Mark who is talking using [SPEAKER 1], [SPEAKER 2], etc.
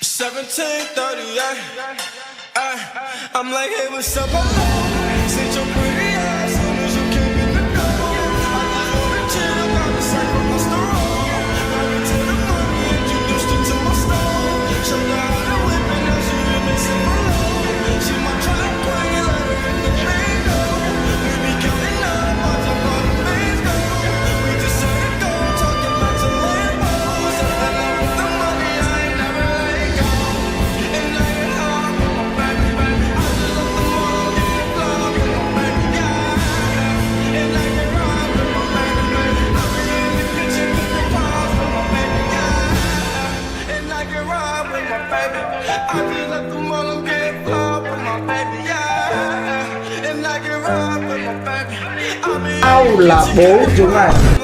[SPEAKER 1] 17:38. I'm like, hey, what's up? Since your pretty ass, soon as you came in the door, I just wanna chill, got a sack across the road. Married to the money, introduced her to my stove. Showed her how to whip it, now she remixing my low. She my track queen, let her hit the bingo. We be counting up, watch how far the bands go. We just set it go, talking about to Lambos. And I with the money, I ain't never let go. And I get hard with my baby, baby. I just let the mom get love with my baby, yeah. And I get ride with my baby, baby. I be in the kitchen cooking pies with my baby, yeah. And I get ride with my baby. I just let the mom get love with my baby, yeah. And I get ride with my baby. I be in
[SPEAKER 2] Ao
[SPEAKER 1] the
[SPEAKER 2] là
[SPEAKER 1] kitchen
[SPEAKER 2] bố
[SPEAKER 1] cooking
[SPEAKER 2] chúng này.
[SPEAKER 1] pies.